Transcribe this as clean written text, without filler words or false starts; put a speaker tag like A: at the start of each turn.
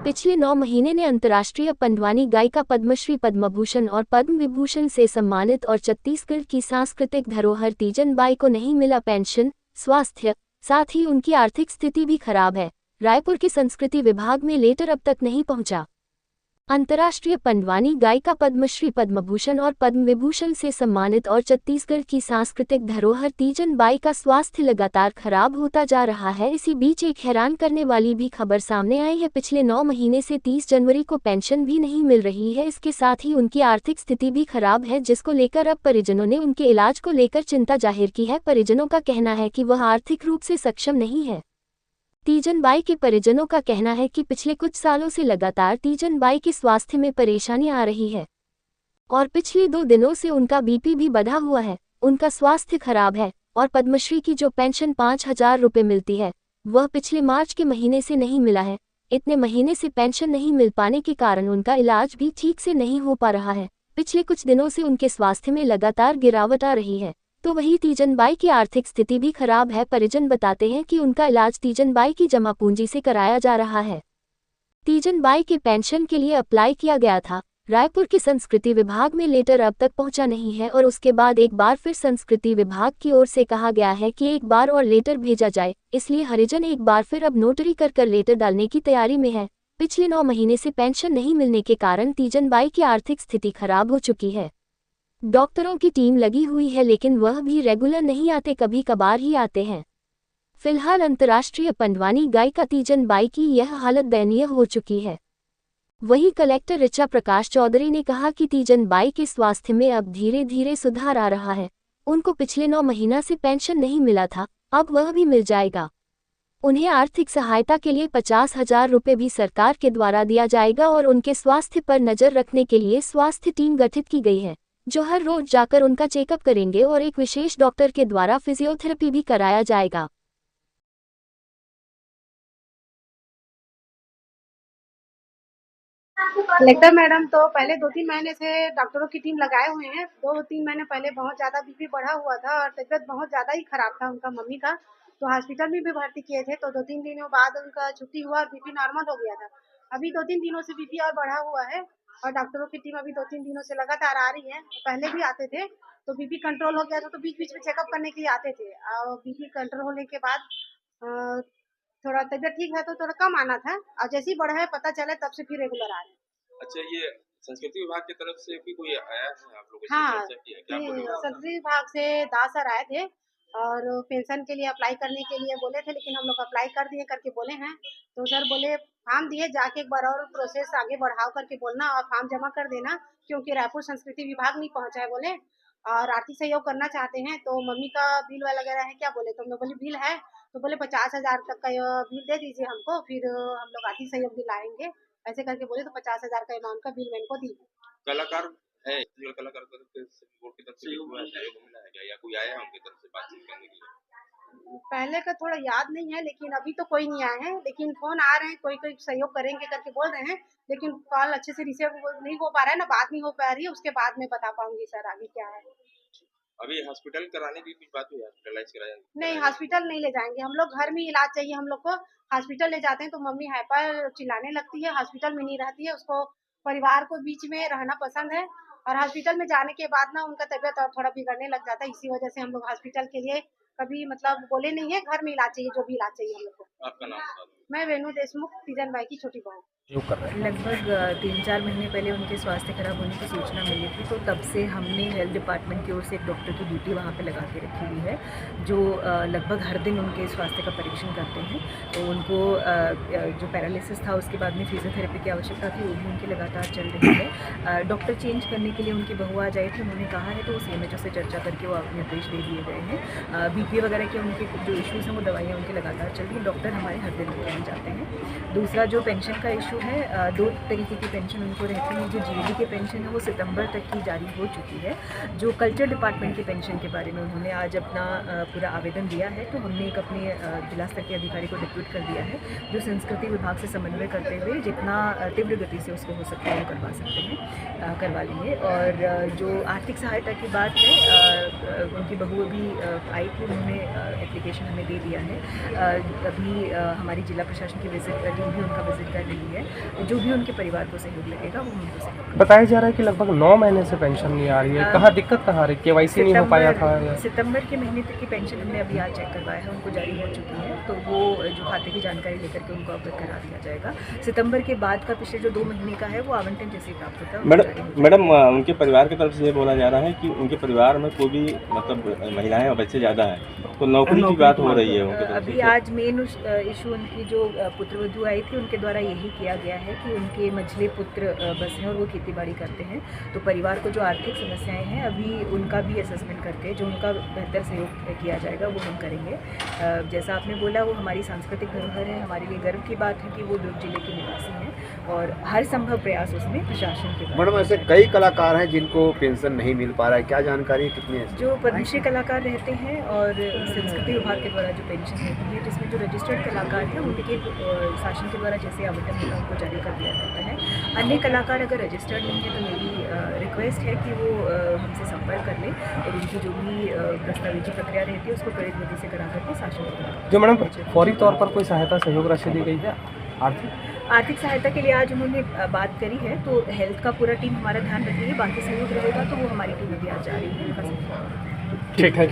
A: पिछले 9 महीने ने अंतर्राष्ट्रीय पंडवानी गायिका पद्मश्री पद्मभूषण और पद्म विभूषण से सम्मानित और छत्तीसगढ़ की सांस्कृतिक धरोहर तीजन बाई को नहीं मिला पेंशन, स्वास्थ्य, साथ ही उनकी आर्थिक स्थिति भी खराब है। रायपुर के संस्कृति विभाग में लेटर अब तक नहीं पहुंचा। अंतर्राष्ट्रीय पंडवानी गायिका पद्मश्री पद्मभूषण और पद्म विभूषण से सम्मानित और छत्तीसगढ़ की सांस्कृतिक धरोहर तीजन बाई का स्वास्थ्य लगातार खराब होता जा रहा है। इसी बीच एक हैरान करने वाली भी खबर सामने आई है। पिछले 9 महीने से 30 जनवरी को पेंशन भी नहीं मिल रही है। इसके साथ ही उनकी आर्थिक स्थिति भी खराब है, जिसको लेकर अब परिजनों ने उनके इलाज को लेकर चिंता जाहिर की है। परिजनों का कहना है कि वह आर्थिक रूप से सक्षम नहीं है। तीजन बाई के परिजनों का कहना है कि पिछले कुछ सालों से लगातार तीजन बाई के स्वास्थ्य में परेशानी आ रही है और पिछले 2 दिनों से उनका बीपी भी बढ़ा हुआ है। उनका स्वास्थ्य खराब है और पद्मश्री की जो पेंशन 5,000 रुपये मिलती है वह पिछले मार्च के महीने से नहीं मिला है। इतने महीने से पेंशन नहीं मिल पाने के कारण उनका इलाज भी ठीक से नहीं हो पा रहा है। पिछले कुछ दिनों से उनके स्वास्थ्य में लगातार गिरावट आ रही है। तो वहीं तीजन बाई की आर्थिक स्थिति भी खराब है। परिजन बताते हैं कि उनका इलाज तीजन बाई की जमा पूंजी से कराया जा रहा है। तीजन बाई के पेंशन के लिए अप्लाई किया गया था। रायपुर के संस्कृति विभाग में लेटर अब तक पहुंचा नहीं है और उसके बाद एक बार फिर संस्कृति विभाग की ओर से कहा गया है कि एक बार और लेटर भेजा जाए। इसलिए हरिजन एक बार फिर अब नोटरी कर लेटर डालने की तैयारी में है। पिछले 9 महीने से पेंशन नहीं मिलने के कारण तीजन बाई की आर्थिक स्थिति खराब हो चुकी है। डॉक्टरों की टीम लगी हुई है, लेकिन वह भी रेगुलर नहीं आते, कभी कभार ही आते हैं। फिलहाल अंतर्राष्ट्रीय पंडवानी गायिका तीजन बाई की यह हालत दयनीय हो चुकी है। वहीं कलेक्टर ऋचा प्रकाश चौधरी ने कहा कि तीजन बाई के स्वास्थ्य में अब धीरे धीरे सुधार आ रहा है। उनको पिछले 9 महीना से पेंशन नहीं मिला था, अब वह भी मिल जाएगा। उन्हें आर्थिक सहायता के लिए 50,000 रुपये भी सरकार के द्वारा दिया जाएगा और उनके स्वास्थ्य पर नजर रखने के लिए स्वास्थ्य टीम गठित की गई है, जो हर रोज जाकर उनका चेकअप करेंगे और एक विशेष डॉक्टर के द्वारा फिजियोथेरेपी भी कराया जाएगा।
B: कलेक्टर मैडम तो पहले 2-3 महीने से डॉक्टरों की टीम लगाए हुए हैं। 2-3 महीने पहले बहुत ज़्यादा बीपी बढ़ा हुआ था और तबीयत बहुत ज़्यादा ही खराब था उनका मम्मी का, तो हॉस्पिटल में भी भर्ती किए थे। तो 2-3 दिनों बाद उनका छुट्टी हुआ और बीपी नॉर्मल हो गया था। अभी 2-3 दिनों से बीपी और बढ़ा हुआ है और डॉक्टरों की टीम अभी 2-3 दिनों से लगातार आ रही है। पहले भी आते थे तो बीपी कंट्रोल हो गया था तो बीच-बीच में चेकअप करने के लिए आते थे और बीपी कंट्रोल होने के बाद थोड़ा तबीयत ठीक है तो थोड़ा कम आना था और जैसे ही बढ़ा है पता चला तब से फिर रेगुलर आ रहे हैं।
C: अच्छा, ये संस्कृति विभाग की तरफ से भी कोई आया है आप लोगों से
B: हाँ,
C: चर्चा की है क्या?
B: संस्कृति विभाग से दास सर आए थे और पेंशन के लिए अप्लाई करने के लिए बोले थे, लेकिन हम लोग अप्लाई कर दिए करके बोले हैं। तो सर बोले फॉर्म दिए, जाके एक बार और प्रोसेस आगे बढ़ाओ करके बोलना और फॉर्म जमा कर देना, क्योंकि रायपुर संस्कृति विभाग नहीं पहुंचा है बोले और आर्थिक सहयोग करना चाहते हैं। तो मम्मी का बिल वगैरह है क्या बोले, तो हम लोग बोले बिल है, तो बोले 50,000 तक का बिल दे दीजिए हमको, फिर हम लोग आर्थिक सहयोग दिलाएंगे, ऐसे करके बोले। तो 50,000 का अमाउंट का बिल मैंने को दी।
C: कलाकार है, कलाकार बोर्ड की तरफ से सहयोग मिला है क्या या कोई आया है उनकी तरफ से बातचीत करने के लिए?
B: पहले का थोड़ा याद नहीं है, लेकिन अभी तो कोई नहीं आया है, लेकिन फोन आ रहे हैं, कोई कोई सहयोग करेंगे करके बोल रहे हैं, लेकिन कॉल अच्छे से रिसीव नहीं हो पा रहा है ना, बात नहीं हो पा रही है। उसके बाद में बता पाऊंगी सर आगे क्या है।
C: अभी हॉस्पिटल कराने की कुछ बात हुई, हॉस्पिटलाइज कराया?
B: नहीं, हॉस्पिटल नहीं ले जाएंगे हम लोग, घर में इलाज चाहिए हम लोग को। हॉस्पिटल ले जाते हैं तो मम्मी हाइपर चिल्लाने लगती है, हॉस्पिटल में नहीं रहती है, उसको परिवार को बीच में रहना पसंद है और हॉस्पिटल में जाने के बाद ना उनका तबीयत और थोड़ा बिगड़ने लग जाता है। इसी वजह से हम लोग हॉस्पिटल के लिए कभी मतलब बोले नहीं है, घर में इलाज चाहिए, जो भी इलाज चाहिए हम लोग को।
C: आपका नाम बता दो।
B: मैं वेणु देशमुख, तीजन बाई की छोटी बहू।
D: लगभग 3-4 महीने पहले उनके स्वास्थ्य खराब होने की सूचना मिली थी, तो तब से हमने हेल्थ डिपार्टमेंट की ओर से एक डॉक्टर की ड्यूटी वहाँ पे लगा के रखी हुई है, जो लगभग हर दिन उनके स्वास्थ्य का परीक्षण करते हैं। तो उनको जो पैरालिसिस था उसके बाद में फिजियोथेरेपी की आवश्यकता थी, वो भी उनकी लगातार चल रही है। डॉक्टर चेंज करने के लिए उनकी बहू आ जाए थे, उन्होंने कहा है, तो CMHO से चर्चा करके वो निर्देश दे दिए गए हैं। BP वगैरह के उनके जो इश्यूज़ हैं वो दवाइयाँ उनकी लगातार चल रही हैं। डॉक्टर हमारे हर दिन रहना चाहते हैं। दूसरा जो पेंशन का इशू है, 2 तरीके की पेंशन उनको रहती है। जो GAD की पेंशन है वो सितंबर तक की जारी हो चुकी है। जो कल्चर डिपार्टमेंट की पेंशन के बारे में उन्होंने आज अपना पूरा आवेदन दिया है, तो हमने एक अपने जिला स्तर के अधिकारी को डिप्यूट कर दिया है, जो संस्कृति विभाग से समन्वय करते हुए जितना तीव्र गति से उसको हो सकता है वो करवा सकते हैं, करवा लेंगे। और जो आर्थिक सहायता की बात है, उनकी बहू अभी आई थी, उन्होंने एप्लीकेशन हमें दे दिया है। अभी हमारी जिला प्रशासन की टीम भी उनका विजिट कर रही है। जो भी उनके परिवार को सहयोग लगेगा वो उनको सहयोग।
E: बताया जा रहा है कि लगभग 9 महीने से पेंशन नहीं आ रही है, कहाँ दिक्कत कहाँ आ रही? केवाईसी नहीं हो पाया था या?
D: सितंबर के महीने तक की पेंशन हमने अभी आज चेक करवाया है, उनको जारी हो चुकी है, तो वो जो खाते की जानकारी लेकर के उनको अवगत करा दिया जाएगा। सितंबर के बाद का पिछले जो 2 महीने का है वो आवंटन जैसे प्राप्त होता है।
F: मैडम उनके परिवार की तरफ से ये बोला जा रहा है कि उनके परिवार में कोई भी मतलब महिलाएं और बच्चे ज़्यादा हैं, तो नौकरी की बात हो रही है उनके तरफ
D: अभी
F: से।
D: आज मेन इशू उनकी जो पुत्रवधू आई थी उनके द्वारा यही किया गया है कि उनके मंझले पुत्र बस हैं और वो खेतीबाड़ी करते हैं, तो परिवार को जो आर्थिक समस्याएं हैं अभी उनका भी असेसमेंट करके जो उनका बेहतर सहयोग किया जाएगा वो हम करेंगे। जैसा आपने बोला वो हमारी सांस्कृतिक धरोहर है, हमारे लिए गर्व की बात है कि वो दुर्ग जिले के निवासी हैं और हर संभव प्रयास उसमें प्रशासन के।
G: मैडम ऐसे कई कलाकार हैं जिनको पेंशन नहीं मिल पा रहा है, क्या जानकारी कितनी है?
D: जो पद्मश्री कलाकार रहते हैं और संस्कृति विभाग के द्वारा जो पेंशन रहती है, जिसमें जो रजिस्टर्ड कलाकार हैं उनके शासन के द्वारा जैसे आवंटन होता है उनको जारी कर दिया जाता है। अन्य कलाकार अगर रजिस्टर्ड नहीं है तो मेरी रिक्वेस्ट है कि वो हमसे संपर्क कर लें और उनकी जो भी दस्तावेजी प्रक्रिया रहती है उसको त्वरित गति से करा करके शासन को।
E: जो मैडम फौरी तौर पर कोई सहायता सहयोग राशि दी गई है
D: आर्थिक सहायता के लिए आज उन्होंने बात करी है, तो हेल्थ का पूरा टीम हमारा ध्यान रखेगी, बाकी सहयोग रहेगा तो वो हमारी टीम अभी आज जा रही है।
E: ठीक है।